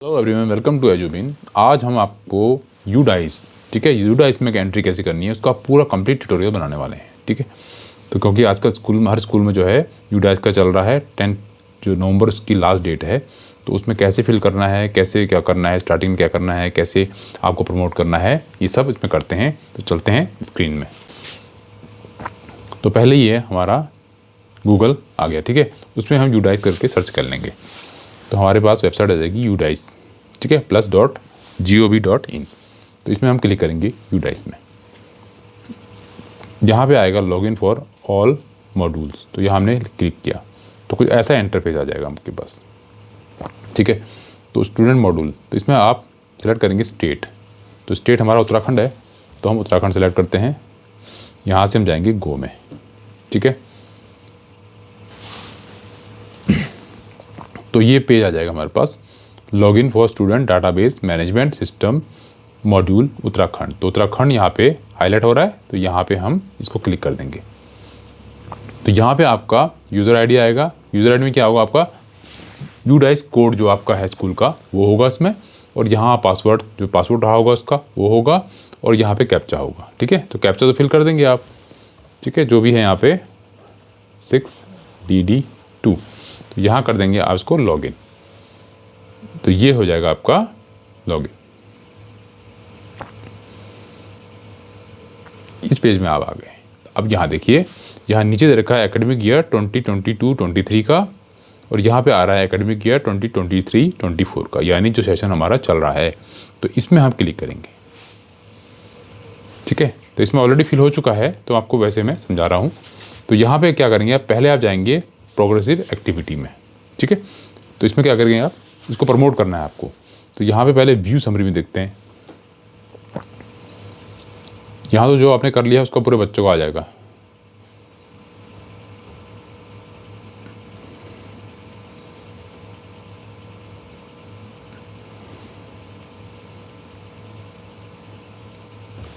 Hello everyone, welcome to Edubin. आज हम आपको यूडाइस, ठीक है, यूडाइस में एंट्री कैसे करनी है उसका पूरा कंप्लीट ट्यूटोरियल बनाने वाले हैं। ठीक है, तो क्योंकि आजकल हर स्कूल में जो है यूडाइस का चल रहा है, 10 जो नवंबर उसकी लास्ट डेट है, तो उसमें कैसे फिल करना है, कैसे क्या करना है, स्टार्टिंग में क्या करना है, कैसे आपको प्रमोट करना है, ये सब इसमें करते हैं। तो चलते हैं स्क्रीन में। तो पहले ये हमारा गूगल आ गया, ठीक है, उसमें हम यूडाइस करके सर्च कर लेंगे तो हमारे पास वेबसाइट आ जाएगी यूडाइस, ठीक है, plus.gov.in। तो इसमें हम क्लिक करेंगे यूडाइस में। यहाँ पे आएगा लॉगिन फॉर ऑल मॉड्यूल्स, तो यहाँ हमने क्लिक किया तो कुछ ऐसा इंटरफेस आ जाएगा आपके पास। ठीक है, तो स्टूडेंट मॉड्यूल, तो इसमें आप सेलेक्ट करेंगे स्टेट। तो स्टेट हमारा उत्तराखंड है, तो हम उत्तराखंड सेलेक्ट करते हैं। यहाँ से हम जाएंगे गो में। ठीक है, तो ये पेज आ जाएगा हमारे पास, login for student database management system module Uttarakhand. तो उत्तराखंड यहाँ पे हाईलाइट हो रहा है, तो यहाँ पे हम इसको क्लिक कर देंगे। तो यहाँ पे आपका यूज़र आईडी आएगा। यूज़र आईडी में क्या होगा, आपका यूडाइस कोड जो आपका है स्कूल का वो होगा इसमें, और यहाँ पासवर्ड जो पासवर्ड रहा होगा उसका वो होगा, और यहाँ पे कैप्चा होगा। ठीक है, तो कैप्चा तो फिल कर देंगे आप। ठीक है, जो भी है यहाँ पे 6DD2, तो यहाँ कर देंगे आप इसको लॉगिन। तो ये हो जाएगा आपका लॉगिन। इस पेज में आप आ गए। अब यहाँ देखिए, यहाँ नीचे दे रखा है एकेडमिक ईयर 2022-23 का, और यहाँ पे आ रहा है एकेडमिक ईयर 2023-24 का, यानी जो सेशन हमारा चल रहा है। तो इसमें हम क्लिक करेंगे। ठीक है, तो इसमें ऑलरेडी फिल हो चुका है, तो आपको वैसे मैं समझा रहा हूँ। तो यहाँ पे क्या करेंगे, आप पहले आप जाएंगे प्रोग्रेसिव एक्टिविटी में। ठीक है, तो इसमें क्या करेंगे, आप इसको प्रमोट करना है आपको। तो यहाँ पे पहले व्यू समरी में देखते हैं। यहाँ तो जो आपने कर लिया है उसका पूरे बच्चों को आ जाएगा।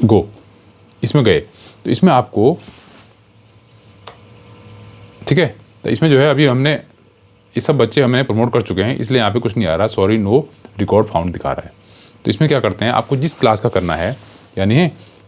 गो, इसमें गए तो इसमें आपको, ठीक है, तो इसमें जो है अभी हमने ये सब बच्चे हमने प्रमोट कर चुके हैं, इसलिए यहाँ पे कुछ नहीं आ रहा, सॉरी नो रिकॉर्ड फाउंड दिखा रहा है। तो इसमें क्या करते हैं, आपको जिस क्लास का करना है यानी,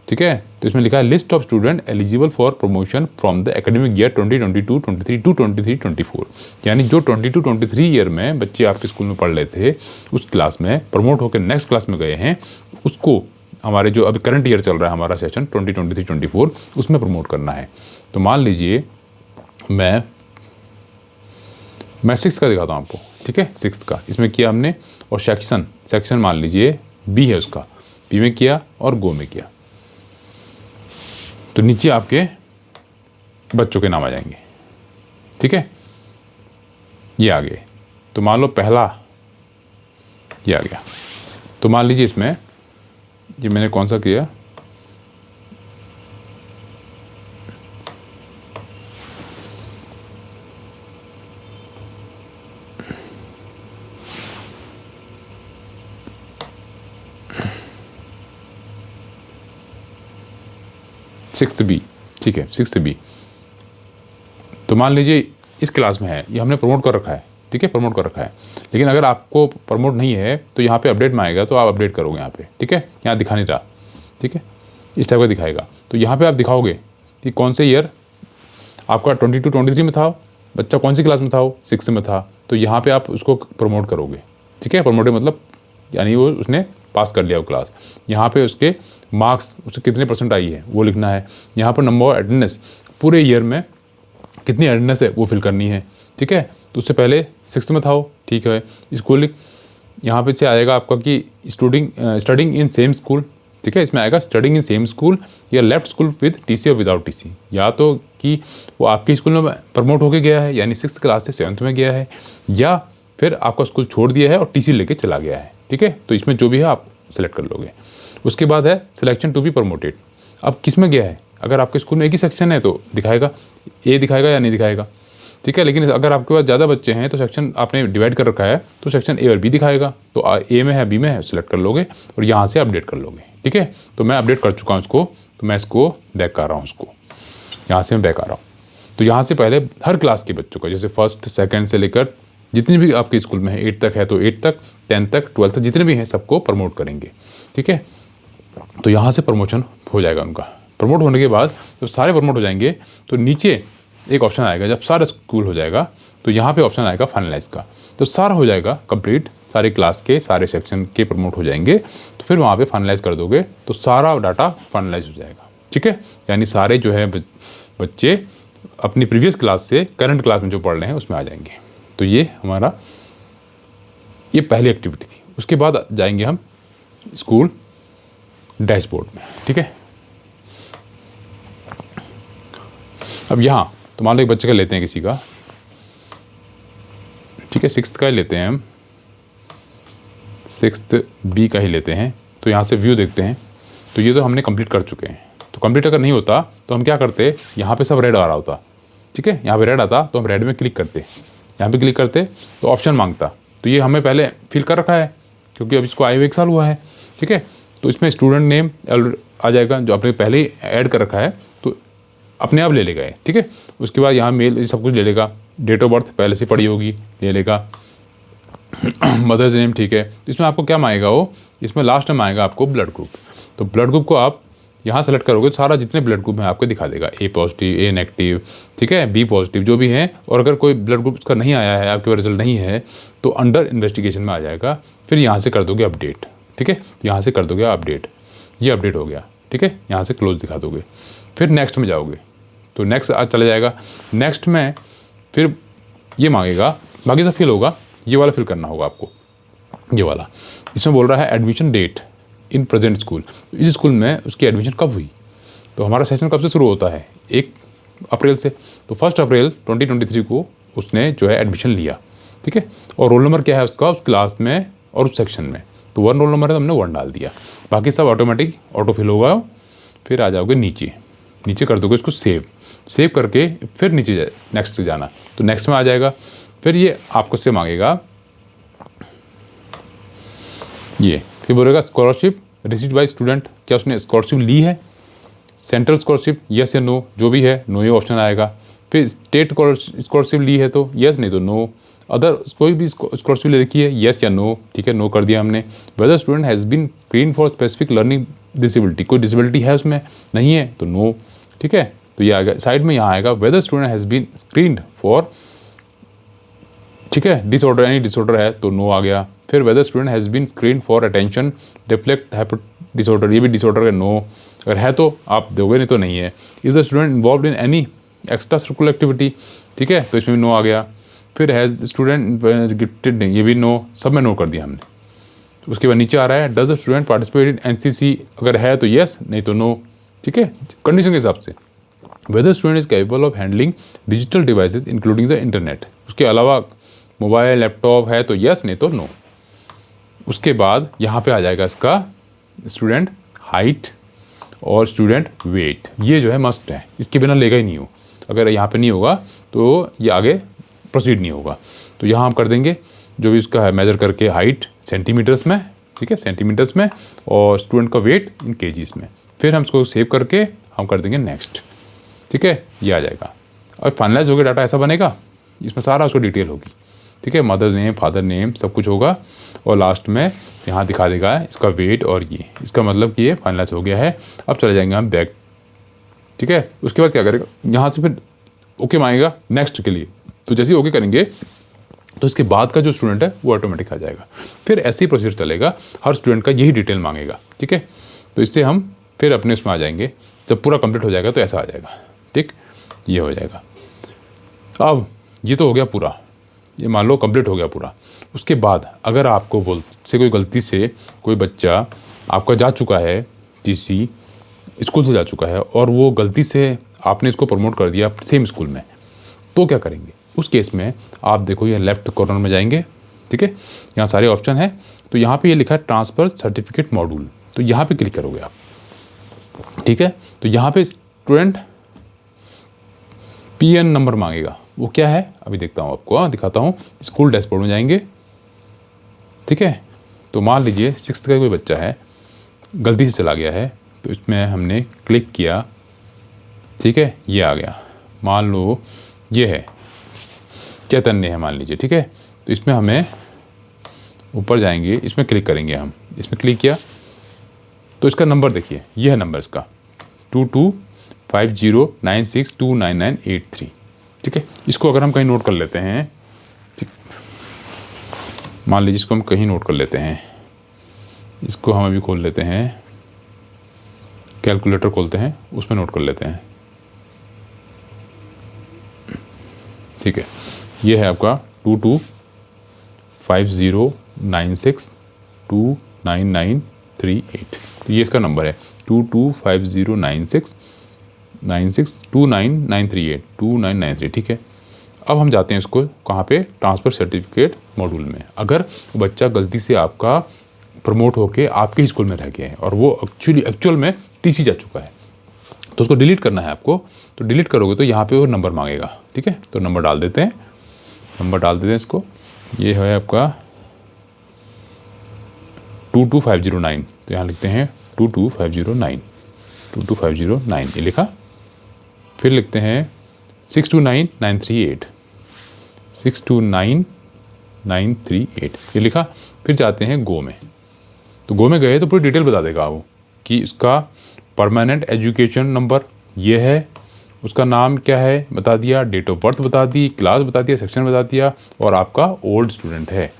ठीक है, तो इसमें लिखा है list of student eligible for promotion from the academic year 2022-23 to 23-24, यानी जो 22-23 ईयर में बच्चे आपके स्कूल में पढ़ रहे थे उस क्लास में प्रमोट होकर नेक्स्ट क्लास में गए हैं, उसको हमारे जो अभी करंट ईयर चल रहा है हमारा सेशन 2023-24 उसमें प्रमोट करना है। तो मान लीजिए मैं 6 का दिखाता हूँ आपको। ठीक है, 6 का इसमें किया हमने, और सेक्शन मान लीजिए बी है, उसका बी में किया और गो में किया। तो नीचे आपके बच्चों के नाम आ जाएंगे। ठीक है, ये आ गए। तो मान लो पहला ये आ गया। तो मान लीजिए इसमें ये मैंने कौन सा किया, सिक्स्थ बी। ठीक है, 6 बी। तो मान लीजिए इस क्लास में है, ये हमने प्रमोट कर रखा है। ठीक है, प्रमोट कर रखा है, लेकिन अगर आपको प्रमोट नहीं है तो यहाँ पे अपडेट में आएगा, तो आप अपडेट करोगे यहाँ पे। ठीक है, यहाँ दिखा नहीं रहा। ठीक है, इस टाइप का दिखाएगा। तो यहाँ पे आप दिखाओगे कि कौन से ईयर आपका 22-23 में था, बच्चा कौन सी क्लास में था, वो 6 में था, तो यहाँ पे आप उसको प्रमोट करोगे। ठीक है, प्रमोट मतलब यानी वो उसने पास कर लिया वो क्लास। यहाँ पे उसके मार्क्स, उससे कितने % आई है वो लिखना है। यहाँ पर नंबर ऑफ अटेंडेंस, पूरे ईयर में कितनी अटेंडेंस है वो फिल करनी है। ठीक है, तो उससे पहले 6 में था वो। ठीक है, स्कूल यहाँ पे से आएगा आपका कि स्टडिंग इन सेम स्कूल। ठीक है, इसमें आएगा स्टडिंग इन सेम स्कूल या लेफ्ट स्कूल विद TC और विदाउट TC, या तो कि वो आपके स्कूल में प्रमोट होके गया है यानी 6th क्लास से 7th में गया है, या फिर आपका स्कूल छोड़ दिया है और TC लेके चला गया है। ठीक है, तो इसमें जो भी है आप सेलेक्ट कर लोगे। उसके बाद है सिलेक्शन टू बी प्रमोटेड। अब किस में गया है, अगर आपके स्कूल में एक ही सेक्शन है तो दिखाएगा, ए दिखाएगा या नहीं दिखाएगा। ठीक है, लेकिन अगर आपके पास ज़्यादा बच्चे हैं तो सेक्शन आपने डिवाइड कर रखा है, तो सेक्शन ए और बी दिखाएगा। तो ए में है, बी में है, सेलेक्ट कर लोगे और यहाँ से अपडेट कर लोगे। ठीक है, तो मैं अपडेट कर चुका हूँ इसको, तो मैं इसको बैक कर रहा हूँ, उसको यहाँ से मैं बैक आ रहा हूँ। तो यहाँ से पहले हर क्लास के बच्चों का, जैसे 1st 2nd से लेकर जितनी भी आपके स्कूल में है 8 तक है तो 8 तक, 10th तक 12th तक जितने भी हैं सबको प्रमोट करेंगे, ठीक है। तो यहाँ से प्रमोशन हो जाएगा उनका। प्रमोट होने के बाद जब सारे प्रमोट हो जाएंगे तो नीचे एक ऑप्शन आएगा, जब सारा स्कूल हो जाएगा तो यहाँ पे ऑप्शन आएगा फाइनलाइज का। तो सारा हो जाएगा कंप्लीट, सारे क्लास के सारे सेक्शन के प्रमोट हो जाएंगे, तो फिर वहाँ पे फाइनलाइज कर दोगे तो सारा डाटा फाइनलाइज हो जाएगा, ठीक है। यानी सारे जो है बच्चे अपनी प्रीवियस क्लास से करंट क्लास में जो पढ़ रहे हैं उसमें आ जाएंगे। तो ये हमारा ये पहली एक्टिविटी थी। उसके बाद जाएंगे हम स्कूल डैशबोर्ड में, ठीक है। अब यहाँ तो मान लो एक बच्चे का लेते हैं किसी का, ठीक है, 6th का ही लेते हैं हम, 6th B का ही लेते हैं। तो यहाँ से व्यू देखते हैं, तो ये तो हमने कंप्लीट कर चुके हैं। तो कंप्लीट अगर नहीं होता तो हम क्या करते, यहाँ पे सब रेड आ रहा होता, ठीक है, यहाँ पे रेड आता तो हम रेड में क्लिक करते, यहाँ पे क्लिक करते तो ऑप्शन मांगता। तो ये हमें पहले फिल कर रखा है क्योंकि अब इसको आए हुए 1 साल हुआ है, ठीक है। तो इसमें स्टूडेंट नेम आ जाएगा जो आपने पहले ही ऐड कर रखा है, तो अपने आप ले लेगा ये, ठीक है। उसके बाद यहाँ मेल सब कुछ ले लेगा, डेट ऑफ बर्थ पहले से पड़ी होगी ले लेगा, मदर्स नेम, ठीक है। इसमें आपको क्या मांगेगा वो, इसमें लास्ट में आएगा आपको ब्लड ग्रुप। तो ब्लड ग्रुप को आप यहाँ सेलेक्ट करोगे तो सारा जितने ब्लड ग्रुप हैं आपको दिखा देगा, A पॉजिटिव, A नेगेटिव, ठीक है, B पॉजिटिव जो भी हैं। और अगर कोई ब्लड ग्रुप उसका नहीं आया है, आपके पास रिजल्ट नहीं है, तो अंडर इन्वेस्टिगेशन में आ जाएगा। फिर यहाँ से कर दोगे अपडेट, ठीक है, यहाँ से कर दोगे अपडेट, ये अपडेट हो गया, ठीक है। यहाँ से क्लोज दिखा दोगे, फिर नेक्स्ट में जाओगे तो नेक्स्ट आज चला जाएगा। नेक्स्ट में फिर ये मांगेगा, बाकी सब फिल होगा, ये वाला फिल करना होगा आपको, ये वाला। इसमें बोल रहा है admission date in present school, इस स्कूल में उसकी एडमिशन कब हुई। तो हमारा सेशन कब से शुरू होता है, 1 अप्रैल से। तो 1 अप्रैल 2023 को उसने जो है एडमिशन लिया, ठीक है। और रोल नंबर क्या है उसका, उस क्लास में और उस सेक्शन में। तो 1 रोल नंबर है तो हमने 1 डाल दिया, बाकी सब ऑटोमेटिक ऑटो फिल होगा। फिर आ जाओगे नीचे, नीचे कर दोगे इसको सेव करके फिर नीचे नेक्स्ट जाना, तो नेक्स्ट में आ जाएगा। फिर ये आपको से मांगेगा ये, फिर बोलेगा स्कॉलरशिप रिसीव्ड बाय स्टूडेंट, क्या उसने स्कॉलरशिप ली है, सेंट्रल स्कॉलरशिप यस या नो, जो भी है नो ये ऑप्शन आएगा। फिर स्टेट स्कॉलरशिप ली है तो यस, नहीं तो नो। अदर कोई भी स्कॉलरशिप ले रखी है यस या नो, ठीक है, नो कर दिया हमने। Whether student has been screen for specific learning disability, कोई डिसेबिलिटी है उसमें, नहीं है तो नो, ठीक है। तो ये आएगा साइड में, यहाँ आएगा whether student has been screened for, ठीक है, डिसऑर्डर, एनी डिसऑर्डर है तो नो आ गया। फिर whether student has been screen for attention deflect hyper disorder, ये भी डिसऑर्डर है नो, अगर है तो आप दोगे, नहीं तो नहीं है। Is the student involve in any extra circular activity, ठीक है, तो इसमें भी नो आ गया। फिर हैज़ स्टूडेंट गिफ्टेड, नहीं, ये भी नो, सब में नो कर दिया हमने। उसके बाद नीचे आ रहा है does the student participate in NCC, अगर है तो यस, नहीं तो नो, ठीक है, कंडीशन के हिसाब से। Whether student is capable of handling digital devices including the internet, उसके अलावा मोबाइल लैपटॉप है तो यस, नहीं तो नो। उसके बाद यहाँ पे आ जाएगा इसका स्टूडेंट हाइट और स्टूडेंट वेट, ये जो है मस्ट है, इसके बिना लेगा ही नहीं हो। अगर यहाँ पे नहीं होगा तो ये आगे प्रोसीड नहीं होगा। तो यहाँ हम कर देंगे जो भी उसका है मेजर करके, हाइट सेंटीमीटर्स में, ठीक है, सेंटीमीटर्स में, और स्टूडेंट का वेट इन केजीज में। फिर हम इसको सेव करके हम कर देंगे नेक्स्ट, ठीक है, ये आ जाएगा। और फाइनलाइज हो गया डाटा, ऐसा बनेगा, इसमें सारा उसको डिटेल होगी, ठीक है, मदर नेम, फादर नेम, सब कुछ होगा। और लास्ट में यहाँ दिखा देगा इसका वेट, और ये इसका मतलब कि ये फाइनलाइज हो गया है। अब चले जाएंगे हम बैक, ठीक है। उसके बाद क्या करेगा, यहाँ से फिर ओके मांगेगा नेक्स्ट के लिए। तो जैसे ही ओके करेंगे तो इसके बाद का जो स्टूडेंट है वो ऑटोमेटिक आ जाएगा। फिर ऐसे ही प्रोसीजर चलेगा, हर स्टूडेंट का यही डिटेल मांगेगा, ठीक है। तो इससे हम फिर अपने उसमें आ जाएंगे, जब पूरा कंप्लीट हो जाएगा तो ऐसा आ जाएगा, ठीक, ये हो जाएगा। अब ये तो हो गया पूरा, ये मान लो कंप्लीट हो गया पूरा। उसके बाद अगर आपको से कोई गलती से कोई बच्चा आपका जा चुका है, टीसी स्कूल से जा चुका है, और वो गलती से आपने इसको प्रमोट कर दिया सेम स्कूल में, तो क्या करेंगे उस केस में। आप देखो ये लेफ्ट कॉर्नर में जाएंगे, ठीक है, यहाँ सारे ऑप्शन है। तो यहाँ पे ये लिखा है ट्रांसफ़र सर्टिफिकेट मॉड्यूल, तो यहाँ पे क्लिक करोगे आप, ठीक है। तो यहाँ पे स्टूडेंट PN नंबर मांगेगा, वो क्या है अभी देखता हूँ आपको, दिखाता हूँ। स्कूल डैशबोर्ड में जाएंगे, ठीक है। तो मान लीजिए 6th का कोई बच्चा है, गलती से चला गया है, तो इसमें हमने क्लिक किया, ठीक है, ये आ गया। मान लो ये है चैतन्य है मान लीजिए, ठीक है। तो इसमें हमें ऊपर जाएंगे, इसमें क्लिक करेंगे हम, इसमें क्लिक किया तो इसका नंबर देखिए, ये है नंबर इसका 225096299983। ठीक है, इसको अगर हम कहीं नोट कर लेते हैं, ठीक, मान लीजिए इसको हम कहीं नोट कर लेते हैं, इसको हम अभी खोल लेते हैं, कैलकुलेटर खोलते हैं, उसमें नोट कर लेते हैं। ठीक है, ये है आपका 225096299938। तो ये इसका नंबर है 225096299938 ठीक है। अब हम जाते हैं इसको कहाँ पे, ट्रांसफ़र सर्टिफिकेट मॉड्यूल में। अगर बच्चा गलती से आपका प्रमोट होके आपके स्कूल में रह गया है और वो एक्चुअल में टीसी जा चुका है, तो उसको डिलीट करना है आपको। तो डिलीट करोगे तो यहाँ पे वो नंबर मांगेगा। ठीक है, तो नंबर डाल देते हैं, इसको। ये है आपका 22509, तो यहाँ लिखते हैं 22509 ये लिखा। फिर लिखते हैं 629938 ये लिखा। फिर जाते हैं गो में, तो गो में गए तो पूरी डिटेल बता देगा वो कि इसका परमानेंट एजुकेशन नंबर ये है, उसका नाम क्या है बता दिया, डेट ऑफ बर्थ बता दी, क्लास बता दिया, सेक्शन बता दिया, और आपका ओल्ड स्टूडेंट है।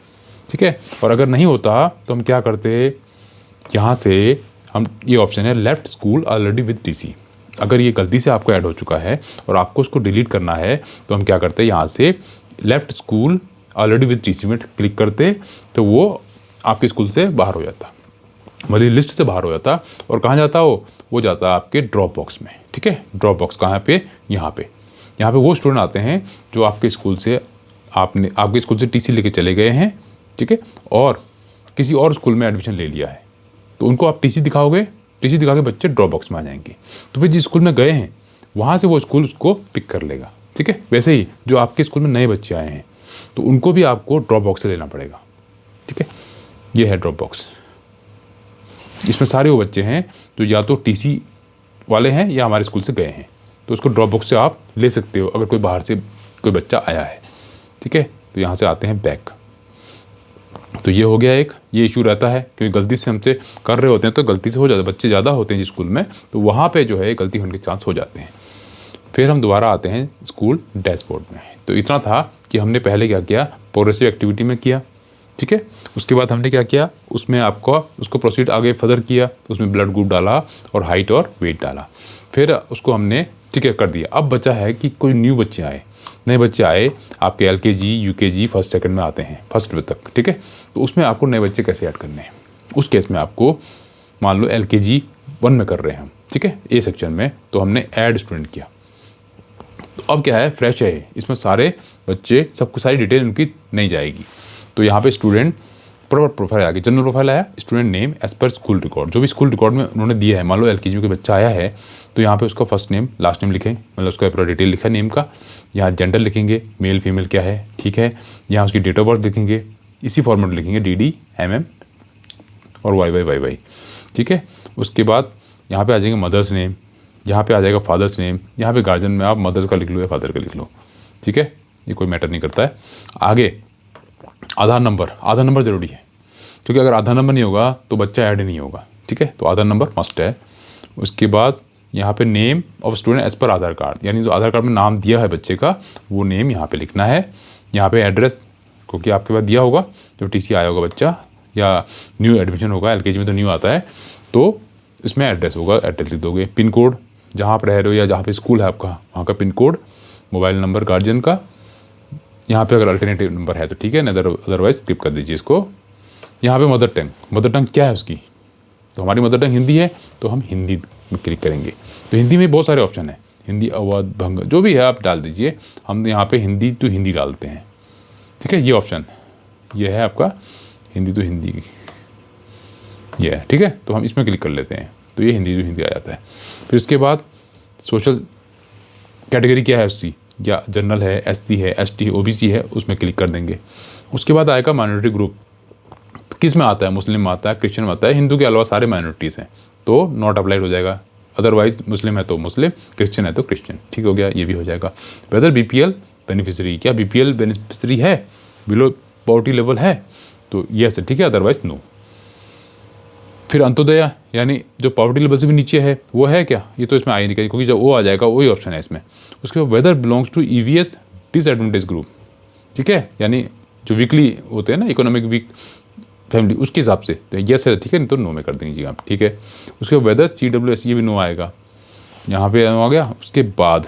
ठीक है, और अगर नहीं होता तो हम क्या करते, यहाँ से हम, ये ऑप्शन है left school already with TC. अगर ये गलती से आपको ऐड हो चुका है और आपको उसको डिलीट करना है तो हम क्या करते हैं, यहाँ से left school already with TC में क्लिक करते, तो वो आपके स्कूल से बाहर हो जाता, मतलब लिस्ट से बाहर हो जाता। और कहाँ जाता वो जाता आपके ड्रॉप बॉक्स में। ठीक है, ड्रॉप बॉक्स कहाँ पे, यहाँ पे वो स्टूडेंट आते हैं जो आपके स्कूल से टीसी लेके चले गए हैं। ठीक है, और किसी और स्कूल में एडमिशन ले लिया है, तो उनको आप टीसी दिखाओगे, टीसी दिखा के बच्चे ड्रॉप बॉक्स में आ जाएंगे। तो फिर जिस स्कूल में गए हैं वहाँ से वो स्कूल उसको पिक कर लेगा। ठीक है, वैसे ही जो आपके स्कूल में नए बच्चे आए हैं तो उनको भी आपको ड्रॉप बॉक्स से लेना पड़ेगा। ठीक है, ये है ड्रॉप बॉक्स। इसमें सारे वो बच्चे हैं तो या तो टीसी वाले हैं या हमारे स्कूल से गए हैं, तो उसको ड्रॉप बॉक्स से आप ले सकते हो अगर कोई बाहर से कोई बच्चा आया है। ठीक है, तो यहाँ से आते हैं बैक। तो ये हो गया एक, ये इशू रहता है क्योंकि गलती से हमसे कर रहे होते हैं तो गलती से हो जाता है, बच्चे ज़्यादा होते हैं जिस स्कूल में, तो वहाँ पे जो है गलती होने के चांस हो जाते हैं। फिर हम दोबारा आते हैं स्कूल डैशबोर्ड में। तो इतना था कि हमने पहले क्या किया, प्रोग्रेसिव एक्टिविटी में किया। ठीक है, उसके बाद हमने क्या किया, उसमें आपको उसको प्रोसीड आगे फर्दर किया, उसमें ब्लड ग्रुप डाला और हाइट और वेट डाला, फिर उसको हमने ठीक है कर दिया। अब बचा है कि कोई न्यू बच्चे आए, नए बच्चे आए आपके LKG UKG फर्स्ट सेकंड में आते हैं, फर्स्ट तक। ठीक है, तो उसमें आपको नए बच्चे कैसे ऐड करने हैं। उस केस में आपको मान लो LKG 1 में कर रहे हैं हम, ठीक है, ए सेक्शन में, तो हमने ऐड स्टूडेंट किया। तो अब क्या है, फ्रेश है, इसमें सारे बच्चे सबको सारी डिटेल उनकी नहीं जाएगी। तो यहाँ पे स्टूडेंट प्रोफाइल आ गई, जनरल प्रोफाइल आया, student name as per school record, जो भी स्कूल रिकॉर्ड में उन्होंने दिया है। मान लो LKG का बच्चा आया है तो यहाँ पे उसका फर्स्ट नेम लास्ट नेम लिखें, मतलब उसका पूरा डिटेल लिखा नेम का। यहाँ जेंडर लिखेंगे, मेल फीमेल क्या है, ठीक है। यहाँ उसकी डेट ऑफ बर्थ लिखेंगे, इसी फॉर्मेट लिखेंगे DD MM और YY, ठीक है। उसके बाद यहाँ पे आ जाएंगे मदर्स नेम, यहाँ पे आ जाएगा फादर्स नेम, यहाँ पे गार्जियन में आप मदर का लिख लो या फादर का लिख लो, ठीक है, ये कोई मैटर नहीं करता है। आगे आधार नंबर ज़रूरी है, क्योंकि अगर आधार नंबर नहीं होगा तो बच्चा ऐड नहीं होगा, ठीक है। तो आधार नंबर मस्ट है। उसके बाद यहाँ पे name of student as per Aadhaar card, यानी जो आधार कार्ड में नाम दिया है बच्चे का वो नेम यहाँ पे लिखना है। यहाँ पे एड्रेस, क्योंकि आपके पास दिया होगा जब TC आया होगा बच्चा या न्यू एडमिशन होगा, LKG में तो न्यू आता है, तो इसमें एड्रेस होगा, एड्रेस लिख दोगे। पिन कोड, जहाँ पर रह रहे हो या जहाँ पे स्कूल है आपका वहाँ का pin code, mobile number guardian का, यहाँ पे अगर अल्टरनेटिव नंबर है तो ठीक है, नहीं अदरवाइज स्किप कर दीजिए इसको। यहाँ पे मदर टंग क्या है उसकी, तो हमारी मदर टंग हिंदी है तो हम हिंदी में क्लिक करेंगे। तो हिंदी में बहुत सारे ऑप्शन है, हिंदी, अवध, भंग, जो भी है आप डाल दीजिए। हम यहाँ पे हिंदी टू हिंदी डालते हैं, ठीक है। ये ऑप्शन ये है आपका हिंदी टू हिंदी, ये है, ठीक है। तो हम इसमें क्लिक कर लेते हैं तो ये हिंदी टू हिंदी आ जाता है। फिर उसके बाद सोशल कैटेगरी क्या है उसकी, या जनरल है, SC है, ST OBC है, उसमें क्लिक कर देंगे। उसके बाद आएगा माइनॉरिटी ग्रुप, किस में आता है, मुस्लिम में आता है, क्रिश्चियन में आता है, हिंदू के अलावा सारे माइनॉरिटीज़ हैं तो नॉट अप्लाइड हो जाएगा। अदरवाइज मुस्लिम है तो मुस्लिम, क्रिश्चियन है तो क्रिश्चियन, ठीक हो गया, ये भी हो जाएगा। वेदर BPL बेनिफिशरी, क्या BPL बेनिफिशरी है, बिलो पॉवर्टी लेवल है, तो यस है, ठीक है, अदरवाइज नो। फिर अंत्योदय यानी जो पॉवर्टी लेवल से भी नीचे है वो है क्या, ये तो इसमें आ ही नहीं, क्योंकि जब वो आ जाएगा वही ऑप्शन है इसमें। उसके बाद whether belongs to EVS disadvantage group, ठीक है, यानी जो वीकली होते हैं ना, इकोनॉमिक वीक फैमिली, उसके हिसाब से तो यस है, ठीक है, नहीं तो नो में कर देंगे आप, ठीक है। उसके बाद वेदर CWS, ये भी नो आएगा, यहाँ पे आ गया। उसके बाद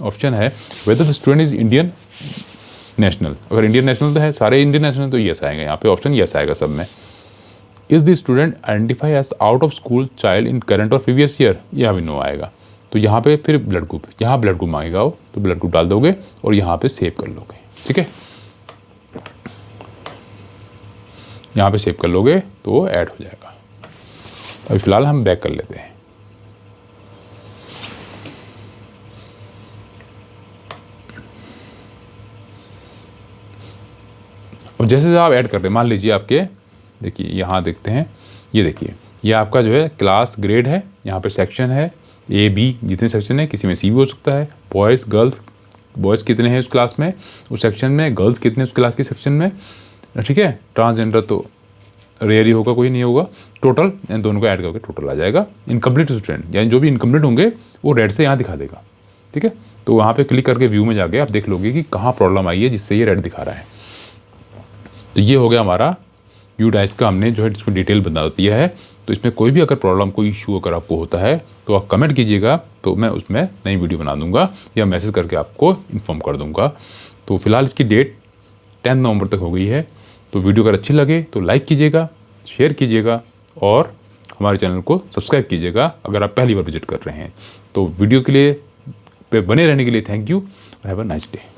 ऑप्शन है whether the student is Indian national, अगर इंडियन नेशनल तो है, सारे इंडियन नेशनल, तो यस आएगा यहाँ पे, ऑप्शन यस आएगा सब में। Is the student identify as out of school child in current और प्रीवियस ईयर, यह भी नो आएगा। तो यहाँ पे फिर ब्लड ग्रुप, यहाँ ब्लड ग्रुप मांगेगा वो, तो ब्लड ग्रुप डाल दोगे और यहाँ पे सेव कर लोगे, ठीक है, यहाँ पे सेव कर लोगे तो वो ऐड हो जाएगा। अभी फिलहाल हम बैक कर लेते हैं। और जैसे आप ऐड कर रहे हैं, मान लीजिए आपके, देखिए यहाँ देखते हैं, ये देखिए ये आपका जो है क्लास ग्रेड है, यहाँ पे सेक्शन है A B, जितने सेक्शन है, किसी में C भी हो सकता है, बॉयज़ गर्ल्स, बॉयज़ कितने हैं उस क्लास में, उस सेक्शन में, गर्ल्स कितने उस क्लास के सेक्शन में, ठीक है। ट्रांसजेंडर तो रेयर ही होगा, कोई नहीं होगा। टोटल इन दोनों को ऐड करके टोटल आ जाएगा। इनकम्प्लीट स्टूडेंट यानी जो भी इनकम्प्लीट होंगे वो रेड से यहाँ दिखा देगा, ठीक है। तो वहाँ पे क्लिक करके व्यू में जाके आप देख लोगे कि कहाँ प्रॉब्लम आई है जिससे ये रेड दिखा रहा है। तो ये हो गया हमारा UDICE का, हमने जो है इसको डिटेल बता दिया है। तो इसमें कोई भी अगर प्रॉब्लम, कोई इशू अगर आपको होता है तो आप कमेंट कीजिएगा, तो मैं उसमें नई वीडियो बना दूंगा या मैसेज करके आपको इन्फॉर्म कर दूंगा। तो फिलहाल इसकी डेट 10 नवंबर तक हो गई है। तो वीडियो अगर अच्छी लगे तो लाइक कीजिएगा, शेयर कीजिएगा और हमारे चैनल को सब्सक्राइब कीजिएगा अगर आप पहली बार विजिट कर रहे हैं। तो वीडियो के लिए पे बने रहने के लिए थैंक यू और हैव अ नाइस डे।